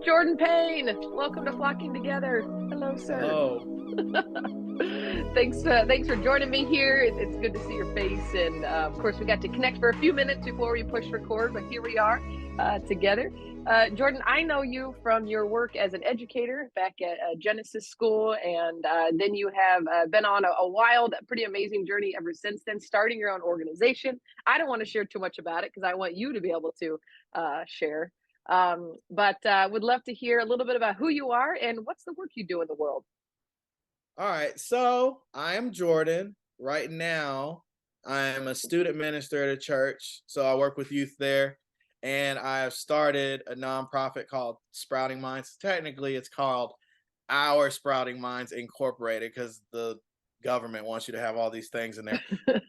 Jordan Payne, welcome to Flocking Together. Hello, sir. Hello. Thanks for joining me here. It's good to see your face, and of course, we got to connect for a few minutes before we push record, but here we are together. Jordan, I know you from your work as an educator back at Genesis School, and then you have been on a wild, pretty amazing journey ever since then, starting your own organization. I don't want to share too much about it because I want you to be able to share. But would love to hear a little bit about who you are and what's the work you do in the world. All right. So I am Jordan. Right now, I am a student minister at a church. So I work with youth there. And I have started a nonprofit called Sprouting Minds. Technically, it's called Our Sprouting Minds Incorporated because the government wants you to have all these things in there.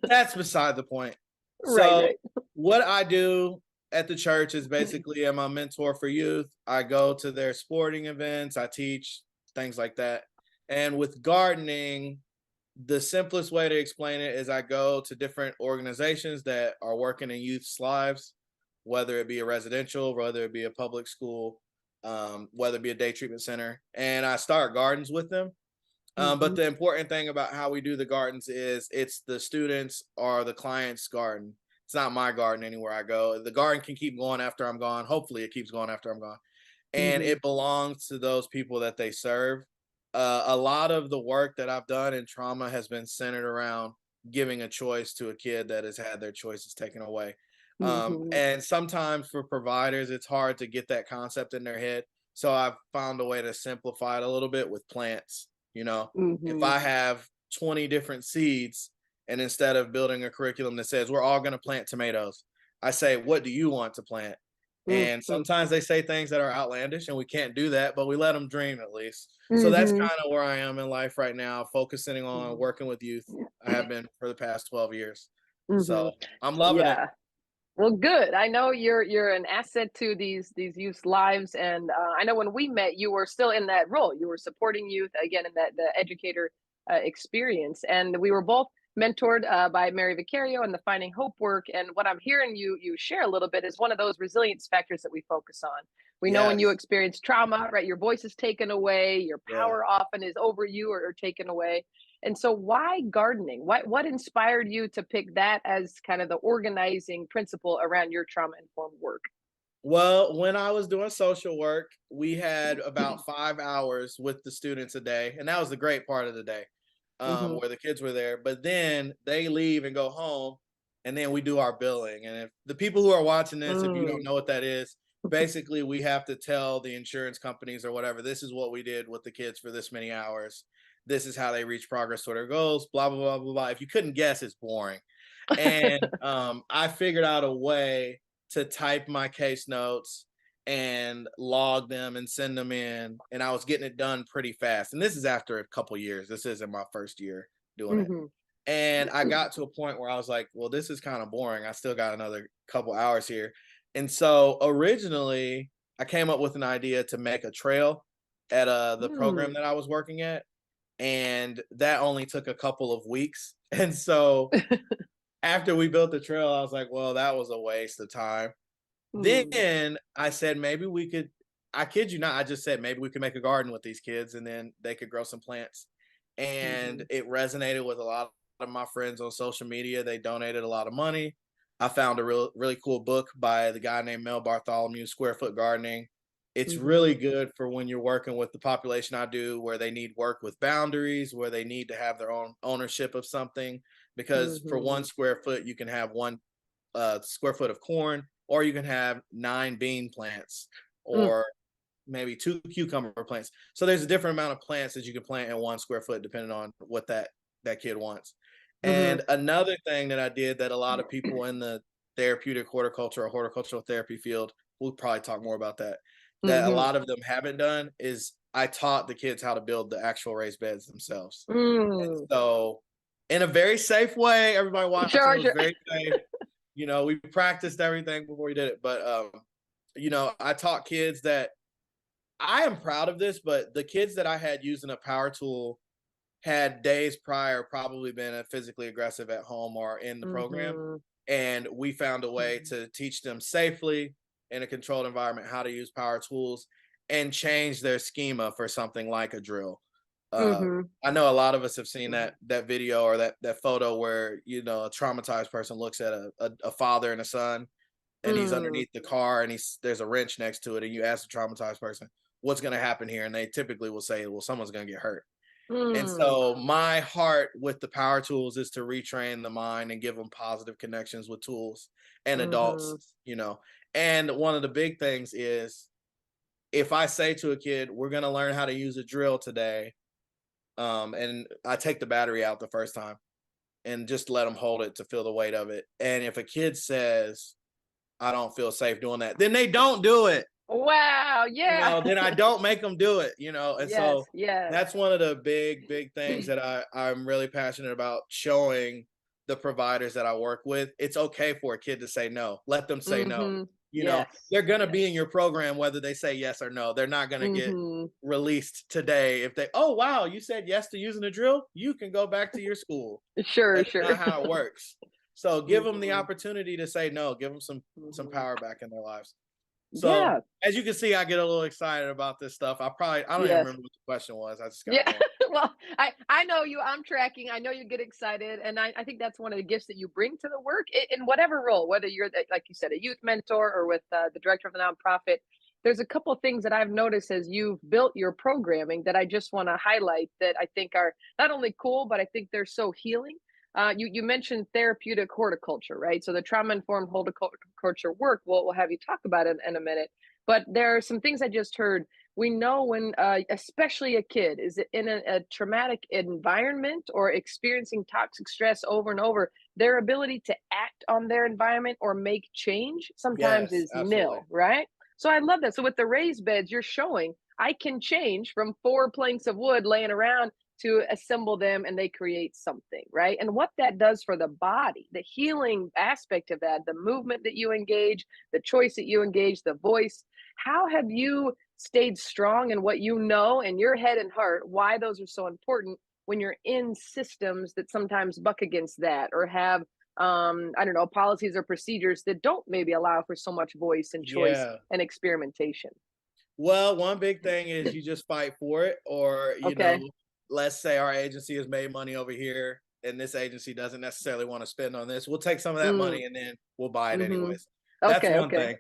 That's beside the point. Right, So, right. what I do at the church is basically I'm a mentor for youth. I go to their sporting events, I teach things like that. And with gardening, the simplest way to explain it is I go to different organizations that are working in youth's lives, whether it be a residential, whether it be a public school, whether it be a day treatment center, and I start gardens with them. But Hmm. the important thing about how we do the gardens is it's the students or the client's garden. It's not my garden anywhere I go. The garden can keep going after I'm gone. Hopefully, it keeps going after I'm gone. And Hmm. it belongs to those people that they serve. A lot of the work that I've done in trauma has been centered around giving a choice to a kid that has had their choices taken away. Hmm. And sometimes for providers, it's hard to get that concept in their head. So I've found a way to simplify it a little bit with plants. If Hmm. I have 20 different seeds, and instead of building a curriculum that says we're all going to plant tomatoes, I say, what do you want to plant? And Hmm. sometimes they say things that are outlandish and we can't do that, but we let them dream at least. So that's Hmm. kind of where I am in life right now, focusing on working with youth. I have been for the past 12 years. Hmm. So I'm loving it. Yeah. Well, good. I know you're an asset to these youth's lives, and I know when we met, you were still in that role. You were supporting youth again in that the educator experience, and we were both mentored by Mary Vicario and the Finding Hope work. And what I'm hearing you share a little bit is one of those resilience factors that we focus on. We know when you Yes. experience trauma, right? Your voice is taken away, your Yeah. power often is over you or taken away. And so, why gardening? What inspired you to pick that as kind of the organizing principle around your trauma informed work? Well, when I was doing social work, we had about 5 hours with the students a day. And that was the great part of the day, Hmm. where the kids were there. But then they leave and go home, and then we do our billing. And if the people who are watching this, if you don't Mm. know what that is, basically we have to tell the insurance companies or whatever, this is what we did with the kids for this many hours. This is how they reach progress toward their goals, blah, blah, blah, blah, blah. If you couldn't guess, it's boring. And I figured out a way to type my case notes and log them and send them in. And I was getting it done pretty fast. And this is after a couple years. This isn't my first year doing it. Hmm. And I got to a point where I was like, well, this is kind of boring. I still got another couple hours here. And so originally, I came up with an idea to make a trail at the program Mm. that I was working at. And that only took a couple of weeks. And so after we built the trail, I was like, well, that was a waste of time. Mm. Then I said, maybe we could, I kid you not, I just said, maybe we could make a garden with these kids and then they could grow some plants. And Hmm. it resonated with a lot of my friends on social media. They donated a lot of money. I found a really cool book by the guy named Mel Bartholomew, Square Foot Gardening. It's Hmm. really good for when you're working with the population I do, where they need work with boundaries, where they need to have their own ownership of something. Because for Hmm. 1 square foot, you can have 1 square foot of corn, or you can have 9 bean plants, Mm. or maybe 2 cucumber plants. So there's a different amount of plants that you can plant in 1 square foot, depending on what that kid wants. Hmm. And another thing that I did that a lot of people in the therapeutic horticulture or horticultural therapy field, we'll probably talk more about that, that a Hmm. lot of them haven't done is I taught the kids how to build the actual raised beds themselves. And Mm. so, in a very safe way, everybody watching, it Sure, was sure. very safe. We practiced everything before we did it. But I taught kids that I am proud of this, but the kids that I had using a power tool had days prior probably been physically aggressive at home or in the program. Mhm. And we found a way Mhm. to teach them safely in a controlled environment how to use power tools and change their schema for something like a drill. Uh, Mhm. I know a lot of us have seen Mhm. that video or that photo where a traumatized person looks at a father and a son, and he's Mm. underneath the car, and there's a wrench next to it, and you ask the traumatized person what's going to happen here, and they typically will say, well, someone's going to get hurt. And Mm. so my heart with the power tools is to retrain the mind and give them positive connections with tools and Mhm. adults, And one of the big things is if I say to a kid, we're going to learn how to use a drill today, and I take the battery out the first time and just let them hold it to feel the weight of it. And if a kid says, I don't feel safe doing that, then they don't do it. Wow, yeah. Then I don't make them do it, and Yes, so yes. that's one of the big things that I'm really passionate about showing the providers that I work with. It's okay for a kid to say no. Let them say no. Mhm. Yes. They're gonna Yes. be in your program whether they say yes or no. They're not gonna get Mhm. released today if they, oh wow, you said yes to using a drill, you can go back to your school. Sure, That's not sure. how it works. So give them the Mhm. opportunity to say no. Give them some Mhm. power back in their lives. So Yeah. as you can see, I get a little excited about this stuff. I don't even Yes. remember what the question was. I just got Yeah. going. Well, I know you. I'm tracking. I know you get excited, and I think that's one of the gifts that you bring to the work in whatever role, whether you're like you said, a youth mentor or with the director of a nonprofit. There's a couple of things that I've noticed as you've built your programming that I just want to highlight that I think are not only cool, but I think they're so healing. You mentioned therapeutic horticulture, right? So the trauma informed horticulture work. We'll have you talk about it in a minute. But there are some things I just heard. We know when especially a kid is in a traumatic environment or experiencing toxic stress over and over, their ability to act on their environment or make change sometimes Yes, is absolutely. nil, right? So I love that. So with the raised beds, you're showing I can change from 4 planks of wood laying around to assemble them and they create something, right? And what that does for the body, the healing aspect of that, the movement that you engage, the choice that you engage, the voice. How have you stayed strong in what you know in your head and heart, why those are so important when you're in systems that sometimes buck against that or have I don't know, policies or procedures that don't maybe allow for so much voice and choice Yeah. and experimentation. Well, one big thing is you just fight for it, or Okay. let's say our agency has made money over here, and this agency doesn't necessarily want to spend on this. We'll take some of that Mm, money and then we'll buy it mm-hmm. anyways. That's Okay, one okay. thing.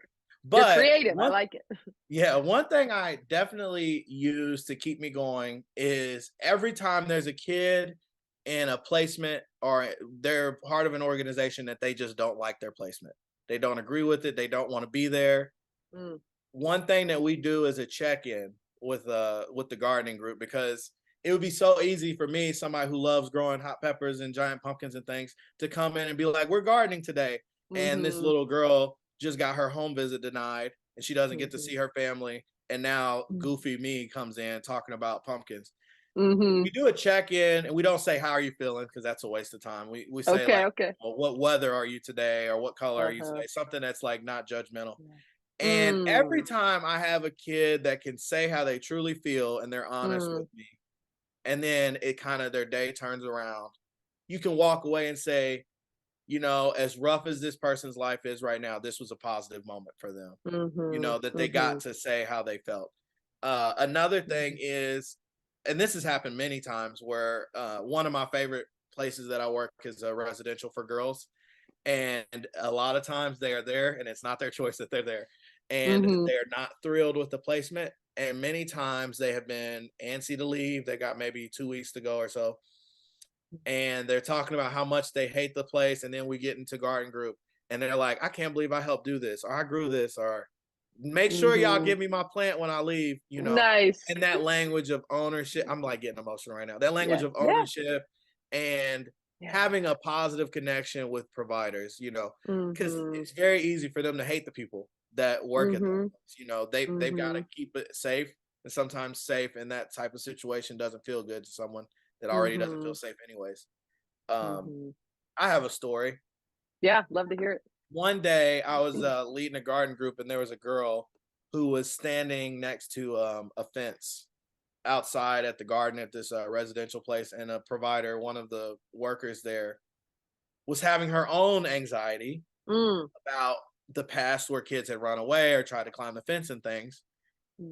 You're But creative. I one like it. Yeah, one thing I definitely use to keep me going is every time there's a kid in a placement or they're part of an organization that they just don't like their placement. They don't agree with it, they don't want to be there. Mm, One thing that we do is a check-in with the gardening group because it would be so easy for me, somebody who loves growing hot peppers and giant pumpkins and things, to come in and be like, "We're gardening today." And this mm-hmm. little girl just got her home visit denied and she doesn't get to Mm-hmm. see her family. And now goofy me comes in talking about pumpkins. Mm-hmm. We do a check-in and we don't say how are you feeling because that's a waste of time. We say Okay, like, okay. well, what weather are you today or what color are you Uh-huh. today? Something that's like not judgmental. Yeah. And every Mm, time I have a kid that can say how they truly feel and they're honest mm, with me, and then it kind of their day turns around, you can walk away and say, as rough as this person's life is right now, this was a positive moment for them, mhm, that they got mhm, to say how they felt. Another thing mhm, is, and this has happened many times, where one of my favorite places that I work is a residential for girls, and a lot of times they are there and it's not their choice that they're there, and mhm, they're not thrilled with the placement, and many times they have been antsy to leave. They got maybe 2 weeks to go or so, and they're talking about how much they hate the place, and then we get into garden group and they're like, I can't believe I helped do this, or I grew this, or make sure y'all mhm. give me my plant when I leave, Nice. and that language of ownership. I'm like getting emotional right now. That language Yeah, of yeah, ownership and yeah. having a positive connection with providers, because Mhm, it's very easy for them to hate the people that work at mhm, those. They've got to mhm, keep it safe, and sometimes safe in that type of situation doesn't feel good to someone that already doesn't feel mhm, safe anyways. Um, mhm. I have a story. Yeah, love to hear it. One day I was leading a garden group, and there was a girl who was standing next to a fence, outside at the garden at this residential place, and a provider, one of the workers there, was having her own anxiety Mm, about the past where kids had run away or tried to climb the fence and things.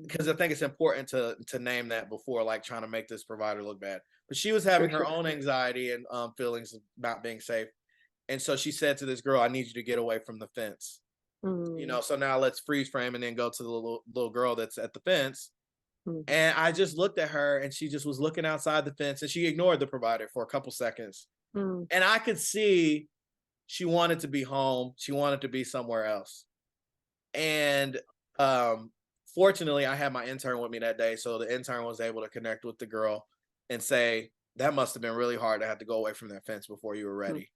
Because I mhm. think it's important to name that before like trying to make this provider look bad. But she was For having her sure. own anxiety and feelings of not being safe. And so she said to this girl, "I need you to get away from the fence." Mm, So now let's freeze frame and then go to the little girl that's at the fence. mhm, And I just looked at her and she just was looking outside the fence and she ignored the provider for a couple seconds. mm, And I could see she wanted to be home. She wanted to be somewhere else. And um fortunately I had my intern with me that day. So the intern was able to connect with the girl and say, that must have been really hard to have to go away from that fence before you were mm, ready.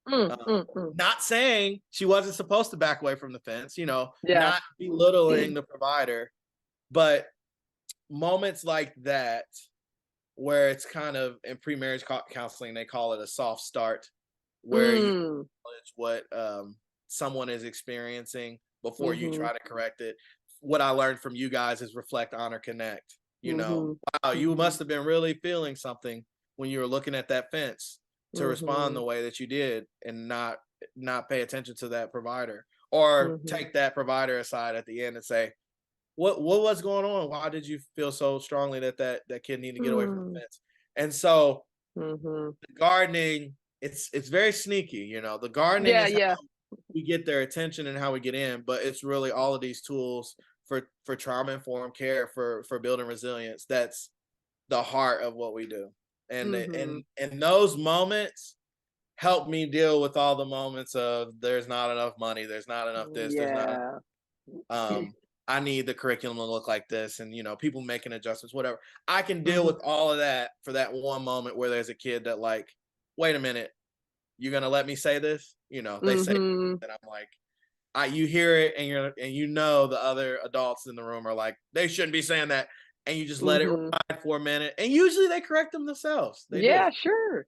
mm, Um, mm, mm. Not saying she wasn't supposed to back away from the fence, Yeah. not belittling the provider, but moments like that where it's kind of in pre-marriage counseling, they call it a soft start, where you Mm, acknowledge what someone is experiencing before you mhm, try to correct it. What I learned from you guys is reflect, honor, connect. mhm, Wow, you mhm, must have been really feeling something when you were looking at that fence to respond the mhm, way that you did and not pay attention to that provider, or mhm, take that provider aside at the end and say, what was going on? Why did you feel so strongly that that kid needed to get away from mm, the fence? And so mhm. gardening, it's very sneaky. The gardening Yeah, is how yeah. we get their attention and how we get in, but it's really all of these tools for trauma informed care, for building resilience. That's the heart of what we do. Mhm. And those moments help me deal with all the moments of there's not enough money, there's not enough this, there's not Yeah. um I need the curriculum to look like this, and people making adjustments, whatever. I can deal Mhm, with all of that for that one moment where there's a kid that like, wait a minute, you're gonna let me say this? They say mhm, that, I'm like, you hear it, and the other adults in the room are like, they shouldn't be saying that, and you just let it mhm. ride for a minute, and usually they correct them themselves. They do. Yeah, sure.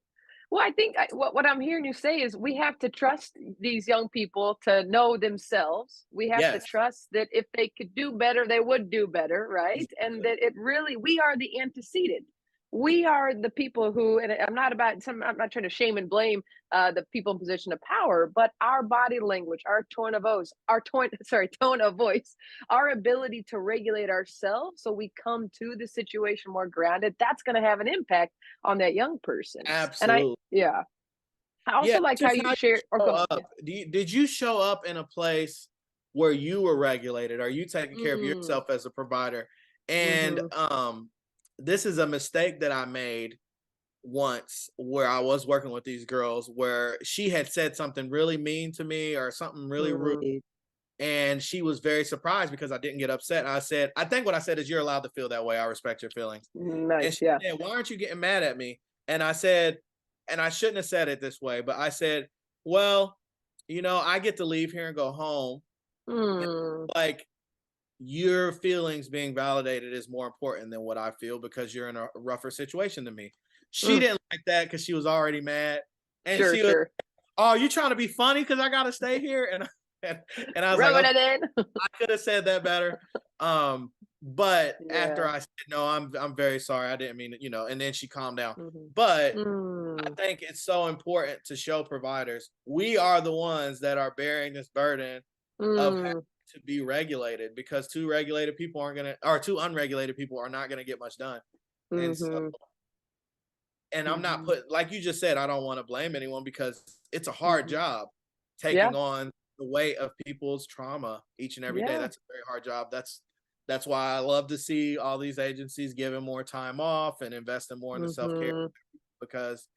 Well, I think what I'm hearing you say is we have to trust these young people to know themselves. We have to Yes. trust that if they could do better, they would do better, right? And Exactly. that it really, we are the antecedent. We are the people who, and I'm not trying to shame and blame the people in position of power, but our body language, our tone of voice, tone of voice, our ability to regulate ourselves so we come to the situation more grounded, that's going to have an impact on that young person. And Absolutely. yeah, I Yeah, also like how just you how you share, or show go ahead. up. Yeah. Did you show up in a place where you were regulated? Are you taking care of Mm, yourself as a provider? And mm-hmm, this is a mistake that I made once, where I was working with these girls, where she had said something really mean to me or something really rude, mm, and she was very surprised because I didn't get upset. And I think what I said is, you're allowed to feel that way. I respect your feelings. And nice. she Yeah. said, "Why aren't you getting mad at me?" And I said, and I shouldn't have said it this way, but I said, "Well, I get to leave here and go home. Mm, Like, your feelings being validated is more important than what I feel because you're in a rougher situation than me." She mm, didn't like that because she was already mad. And sure, she was, sure. "Oh, you trying to be funny because I got to stay here?" And I was like, Rubbing "Okay, it in. I could have said that better." But after Yeah. I said, "No, I'm very sorry. I didn't mean it," and then she calmed down. Mm-hmm. But I Mm, think it's so important to show providers we are the ones that are bearing this burden of having mm, to be regulated, because two unregulated people are not gonna get much done. And so, mm-hmm, and I'm not mm-hmm, like you just said, I don't want to blame anyone because it's a hard mm-hmm. job Yeah. taking on the weight of people's trauma each and every day. Yeah. That's a very hard job. That's why I love to see all these agencies giving more time off and investing more into self-care, Mm-hmm. because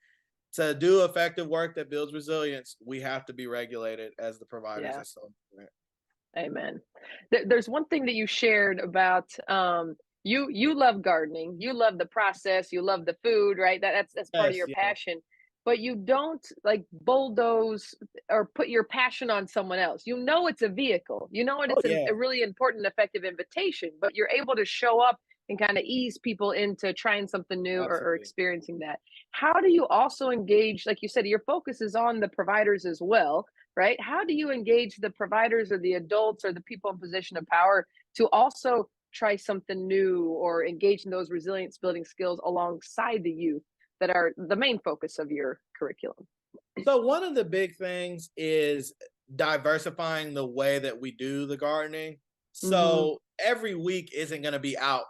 to do effective work that builds resilience, we have to be regulated as the providers. Yeah. That's so important. Amen. There's one thing that you shared about you love gardening, you love the process, you love the food, right? That's part of Yes, your yes. passion, but you don't like bulldoze or put your passion on someone else. You know it's a vehicle. You know Oh it's yeah, a really important, effective invitation, but you're able to show up and kind of ease people into trying something new or absolutely. experiencing that. How do you also engage? Like you said, your focus is on the providers as well, right? How do you engage the providers or the adults or the people in position of power to also try something new or engage in those resilience building skills alongside the youth that are the main focus of your curriculum? So one of the big things is diversifying the way that we do the gardening. Mm-hmm. So every week isn't going to be out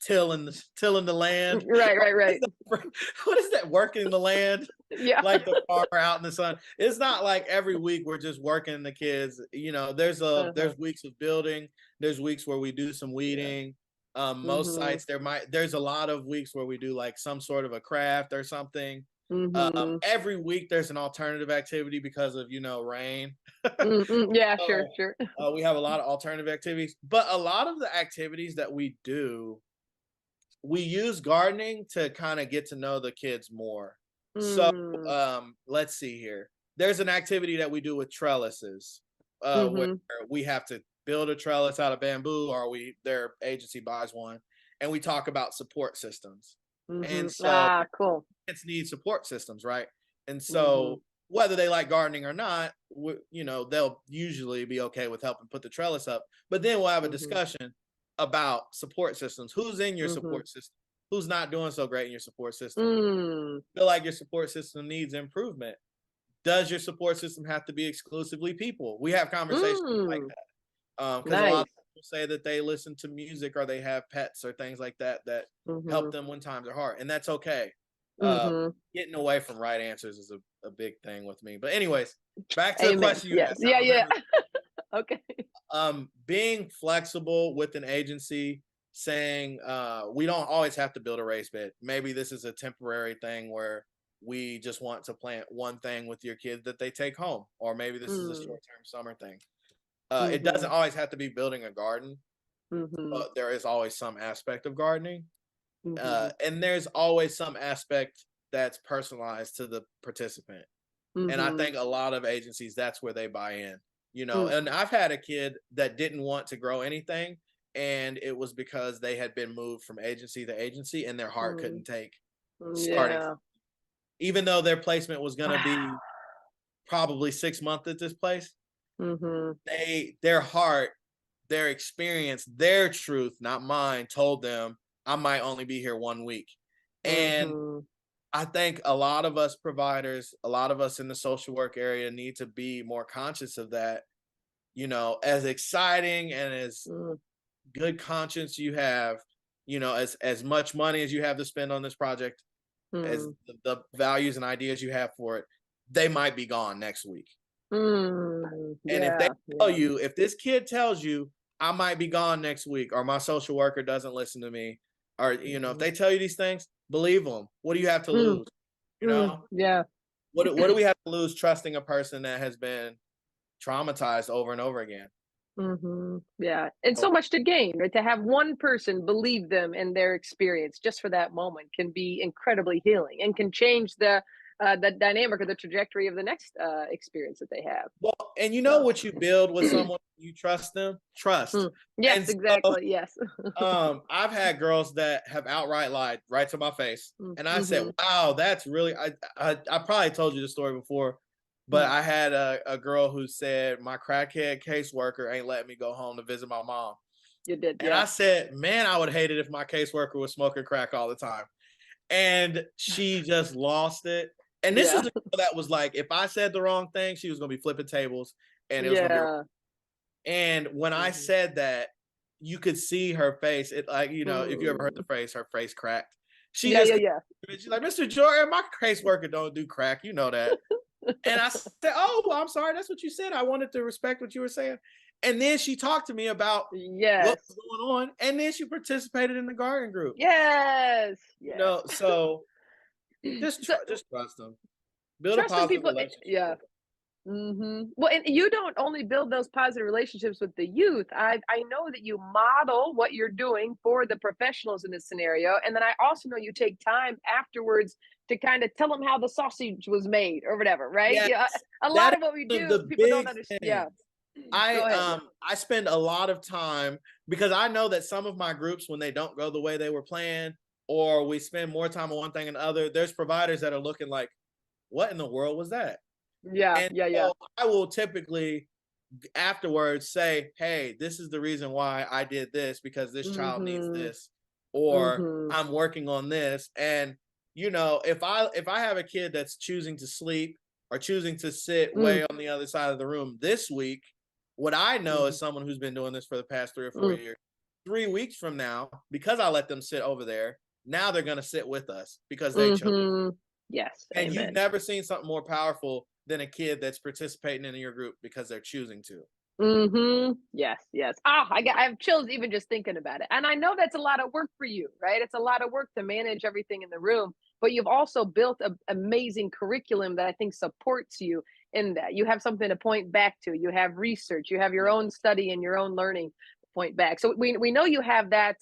tilling the land. Right, right, right. What is that? Working the land, Yeah. like the farmer out in the sun. It's not like every week we're just working the kids. You know, Uh-huh. there's weeks of building. There's weeks where we do some Yeah. weeding. Most Mhm. sites there's a lot of weeks where we do like some sort of a craft or something. Mhm. Every week there's an alternative activity because of rain. Mm, yeah, sure, So sure. we have a lot of alternative activities, but a lot of the activities that we do, we use gardening to kind of get to know the kids more. So Mm. let's see here. There's an activity that we do with trellises, where Mhm. we have to build a trellis out of bamboo, or their agency buys one, and we talk about support systems. And Mhm. so Ah, cool. kids need support systems, right? And Mhm. so whether they like gardening or not, they'll usually be okay with helping put the trellis up. But then we'll have a Mhm. discussion about support systems. Who's in your Mhm. support system? Who's not doing so great in your support system? Mm. Feel like your support system needs improvement. Does your support system have to be exclusively people? We have conversations like Mm. that because a lot of Nice. people say that they listen to music or they have pets or things like that that help Mhm. them when times are hard, and that's okay. uh, Mhm. Getting away from right answers is a big thing with me. But anyways, back to the Amen. question you Yes. asked. I Yeah, yeah. remember Okay. being flexible with an agency, saying we don't always have to build a raised bed. Maybe this is a temporary thing where we just want to plant one thing with your kids that they take home, or maybe this is a Mm. short-term summer thing. It doesn't Mhm. always have to be building a garden, Mhm. but there is always some aspect of gardening, Mhm. and there's always some aspect that's personalized to the participant. And I Mhm. think a lot of agencies, that's where they buy in, Mm. and I've had a kid that didn't want to grow anything. And it was because they had been moved from agency to agency and their heart Mm. couldn't take starting, Yeah. even though their placement was going to Wow. be probably 6 months at this place. Mhm. Their heart, their experience, their truth, not mine, told them I might only be here 1 week. And Mhm. I think a lot of us providers, a lot of us in the social work area need to be more conscious of that. As exciting and as Mm. good conscience you have, as much money as you have to spend on this project, as Mm. the values and ideas you have for it, they might be gone next week. Mm. And if they Yeah, tell yeah. you, if this kid tells you, I might be gone next week, or my social worker doesn't listen to me, or, if Mhm. they tell you these things, believe them. What do you have to Mm. lose? You Mm. know, Yeah. what do we have to lose trusting a person that has been traumatized over and over again? Mhm. Yeah, and So so much to gain, right? To have one person believe them in their experience just for that moment can be incredibly healing and can change the dynamic or the trajectory of the next experience that they have. well, and So, what you build with someone, you trust them, trust. mm. Yes, And so exactly. Yes. I've had girls that have outright lied right to my face. Mm, And I said, mhm. wow, that's really, I probably told you the story before, but Mm. I had a girl who said, my crackhead caseworker ain't letting me go home to visit my mom. You did, And yeah. I said, man, I would hate it if my caseworker was smoking crack all the time. And she just lost it. And this was Yeah. a girl that was like, if I said the wrong thing, she was going to be flipping tables and it was going to be. Yeah. And when I Mhm. said that, you could see her face. It like, if you ever heard the Mm. phrase, her face cracked. She Yeah, just, yeah, yeah. she's like, Mr. Jordan, my caseworker don't do crack. You know that. And I said, oh, well, I'm sorry. That's what you said. I wanted to respect what you were saying. And then she talked to me about what Yes. was going on. And then she participated in the garden group. Yes. Yes. So So just trust them. Build a trusting positive people, relationship yeah. with them. Well, and you don't only build those positive relationships with the youth. I know that you model what you're doing for the professionals in this scenario, and then I also know you take time afterwards to kind of tell them how the sausage was made or whatever, right? Yes, Yeah, a that lot of what we is one of do, the people don't big understand. Yeah, things. I go ahead. Yeah. I spend a lot of time because I know that some of my groups, when they don't go the way they were planned, or we spend more time on one thing and the other, there's providers that are looking like, what in the world was that? Yeah, And yeah, yeah. so I will typically afterwards say, hey, this is the reason why I did this, because this child needs Mhm. this, or Mhm. I'm working on this. And if I have a kid that's choosing to sleep or choosing to sit Mm. way on the other side of the room this week, what I know Mhm. as someone who's been doing this for the past 3 or 4 Mm. years, 3 weeks from now, because I let them sit over there, now they're going to sit with us because they chose. Mhm. Yes, And you've amen. never seen something more powerful than a kid that's participating in your group because they're choosing to. Mhm. Yes, yes. Ah, I have chills even just thinking about it. And I know that's a lot of work for you, right? It's a lot of work to manage everything in the room, but you've also built an amazing curriculum that I think supports you in that. You have something to point back to. You have research, you have your Yeah. own study and your own learning to point back. So we know you have that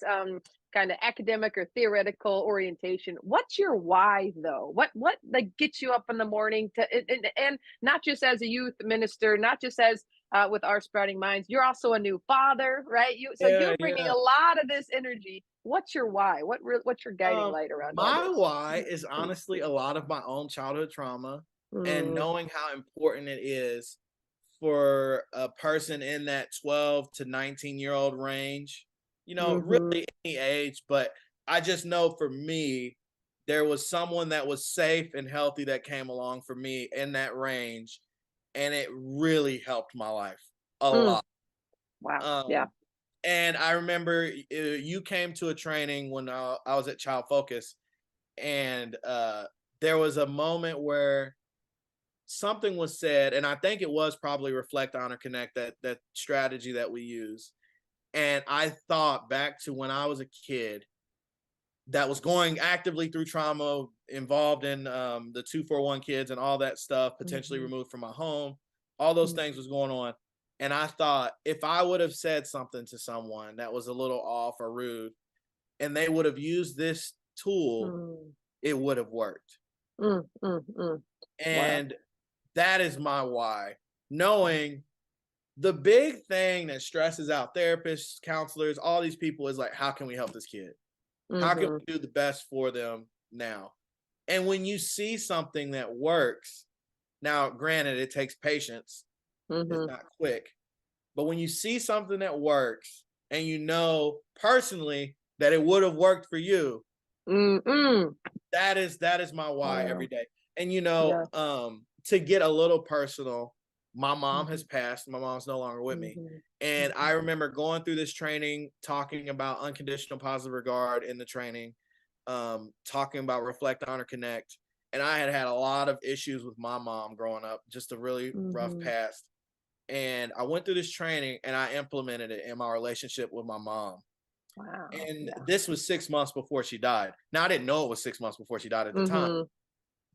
kind of academic or theoretical orientation. What's your why though? What like gets you up in the morning to and not just as a youth minister, not just as with our sprouting minds. You're also a new father, right? So Yeah, you're bringing yeah. a lot of this energy. What's your why? What's your guiding Um, light around all my this? why is honestly a lot of my own childhood trauma, and Mm, knowing how important it is for a person in that 12 to 19-year-old range, mm-hmm, really any age, but I just know for me, there was someone that was safe and healthy that came along for me in that range, and it really helped my life a mm, lot. wow. Yeah. Um, and I remember you came to a training when I was at Child Focus, and there was a moment where something was said, and I think it was probably Reflect, Honor, Connect, that strategy that we use. And I thought back to when I was a kid that was going actively through trauma, involved in the 241 kids and all that stuff, potentially Mm-hmm, removed from my home. All those mm, things was going on. And I thought if I would have said something to someone that was a little off or rude, and they would have used this tool, mm, it would have worked. mm. Wow. And that is my why. Knowing the big thing that stresses out therapists, counselors, all these people is like, how can we help this kid? How can Mm-hmm, we do the best for them now? And when you see something that works, now granted, it takes patience, it's mm-hmm, not quick, but when you see something that works and you know personally that it would have worked for you, mm. that is my why every Wow. day. And Yeah. to get a little personal, my mom Mm-hmm, has passed. My mom's no longer with me. mm-hmm, And mm-hmm, I remember going through this training, talking about unconditional positive regard in the training, talking about Reflect, Honor, Connect. And I had had a lot of issues with my mom growing up, just a really rough mm-hmm. past. And I went through this training and I implemented it in my relationship with my mom. Wow. And Yeah. this was 6 months before she died. Now, I didn't know it was 6 months before she died at the time, Mm-hmm,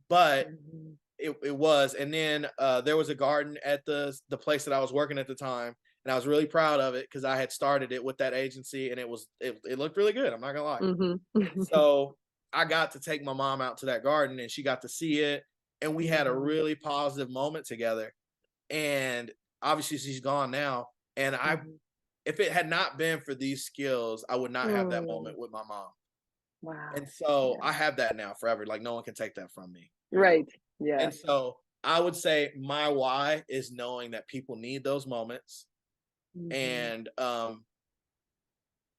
but mm-hmm, it was. And then there was a garden at the place that I was working at the time, and I was really proud of it because I had started it with that agency, and it looked really good. I'm not gonna lie. And mm-hmm, so I got to take my mom out to that garden, and she got to see it, and we had a mm-hmm, really positive moment together. And obviously, she's gone now, and mm-hmm. if it had not been for these skills, I would not have that Mm. moment with my mom. And Wow. so Yeah. I have that now forever. Like no one can take that from me. Right. Yeah. And so I would say my why is knowing that people need those moments, Mhm. and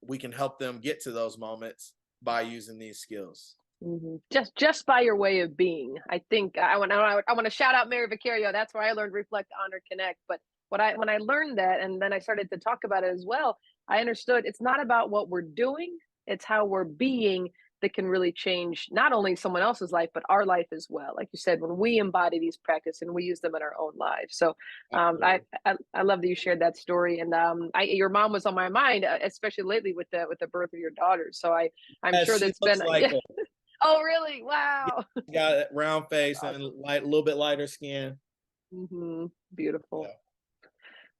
we can help them get to those moments by using these skills. Mhm. Just by your way of being. I think I want to shout out Mary Vicario. That's where I learned Reflect, Honor, Connect. But when I learned that and then I started to talk about it as well, I understood it's not about what we're doing, it's how we're being that can really change not only someone else's life but our life as well. Like you said, when we embody these practices and we use them in our own lives. So Absolutely. I love that you shared that story, and your mom was on my mind, especially lately with the birth of your daughter. So I'm Yes, sure she that's looks been like yeah. Oh, really? yeah, Wow. she got a round That's face and awesome. a little bit lighter skin. Beautiful. Yeah.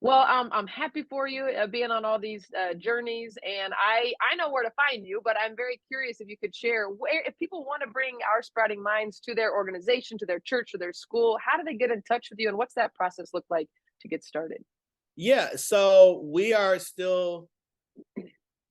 Well, I'm happy for you being on all these journeys, and I know where to find you, but I'm very curious if you could share where if people want to bring our sprouting minds to their organization, to their church, or their school. How do they get in touch with you, and what's that process look like to get started? Yeah. So we are still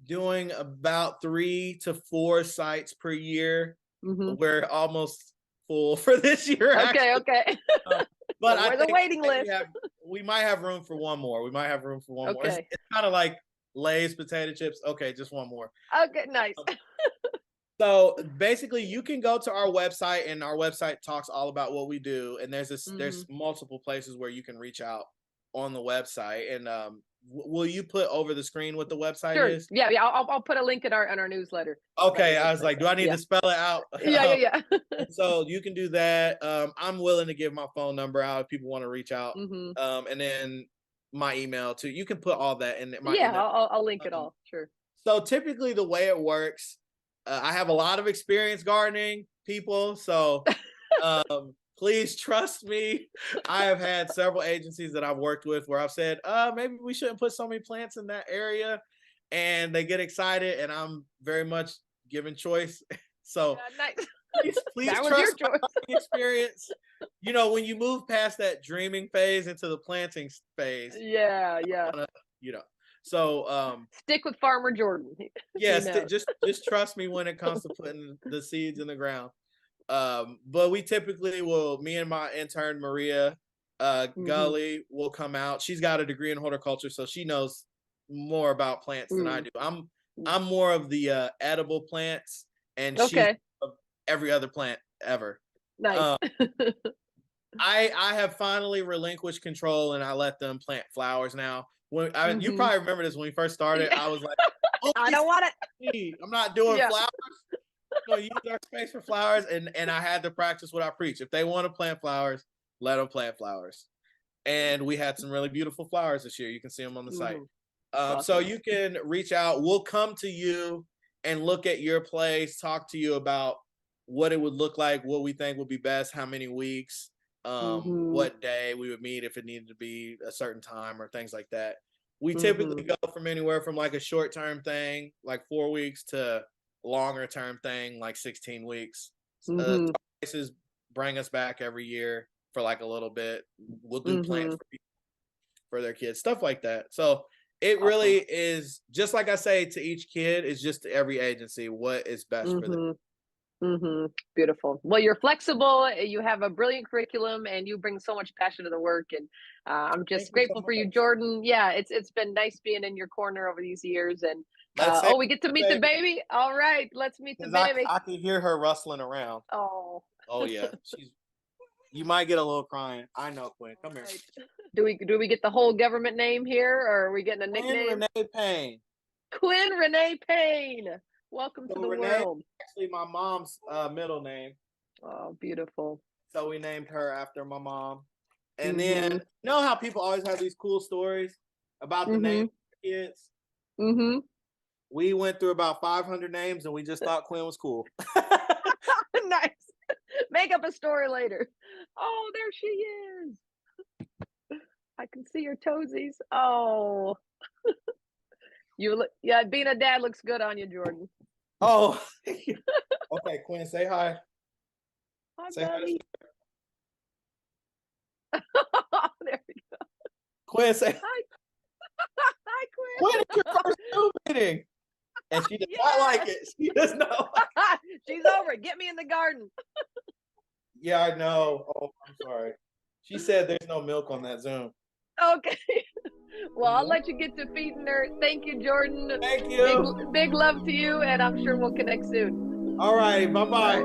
doing about 3 to 4 sites per year. Hmm. We're almost full for this year, Okay, actually. okay. Um, but So I we're the think waiting I think we list. have we might have room for one more. We might have room for one more. Okay. It's kind of like Lay's potato chips. Okay, just one more. Okay, nice. So basically, you can go to our website, and our website talks all about what we do. And there's multiple places where you can reach out on the website. And will you put over the screen what the website Sure. is? Yeah, yeah. I'll put a link in our newsletter. Okay, I was like, do I need Yeah. to spell it out? Yeah. So you can do that. I'm willing to give my phone number out if people want to reach out. And then my email too. You can put all that in my Yeah, email. I'll link it all. Sure. So typically the way it works, I have a lot of experience gardening, people. So please trust me. I have had several agencies that I've worked with where I've said, maybe we shouldn't put so many plants in that area. And they get excited, and I'm very much given choice. So nice. please That was trust your my choice. experience. You know, when you move past that dreaming phase into the planting phase, Yeah. you know. So Stick with Farmer Jordan. yes, just trust me when it comes to putting the seeds in the ground. But we typically will, me and my intern Maria Gully will come out. She's got a degree in horticulture, so she knows more about plants than I do. I'm more of the edible plants, and she's of every other plant ever. Nice. I have finally relinquished control, and I let them plant flowers now. You probably remember this when we first started. I was like, oh, I don't want it. I'm not doing flowers. No, use our space for flowers, and I had to practice what I preach. If they want to plant flowers, let them plant flowers. And we had some really beautiful flowers this year. You can see them on the site. Awesome. So you can reach out. We'll come to you and look at your place, talk to you about what it would look like, what we think would be best, how many weeks, what day we would meet if it needed to be a certain time or things like that. We typically go from anywhere from like a short-term thing, like 4 weeks, to longer term thing like 16 weeks. Places bring us back every year for like a little bit. We'll do plans for people, for their kids, stuff like that. So it really is, just like I say to each kid, it's just to every agency what is best for them. Beautiful. Well, you're flexible, you have a brilliant curriculum, and you bring so much passion to the work, and I'm just grateful for you, Jordan. Yeah, it's been nice being in your corner over these years. And we get to meet the baby. All right, let's meet the baby. I can hear her rustling around. Oh yeah, you might get a little crying. I know, Quinn. Come here. Do we get the whole government name here, or are we getting a nickname? Quinn Renee Payne. Quinn Renee Payne. Welcome to the world. Actually, my mom's middle name. Oh, beautiful. So we named her after my mom. And then, you know how people always have these cool stories about the name of the kids? We went through about 500 names, and we just thought Quinn was cool. Nice. Make up a story later. Oh, there she is. I can see her toesies. Oh. Being a dad looks good on you, Jordan. Oh. Okay, Quinn, say hi. Hi, say buddy. Hi. There we go. Quinn, say hi. Hi, Quinn. Quinn, it's your first Zoom meeting. And she does not like it. She does not like it. She's over it. Get me in the garden. Yeah, I know. Oh, I'm sorry. She said there's no milk on that Zoom. Okay. Well, I'll let you get to feeding her. Thank you, Jordan. Thank you. Big love to you, and I'm sure we'll connect soon. All right. Bye-bye.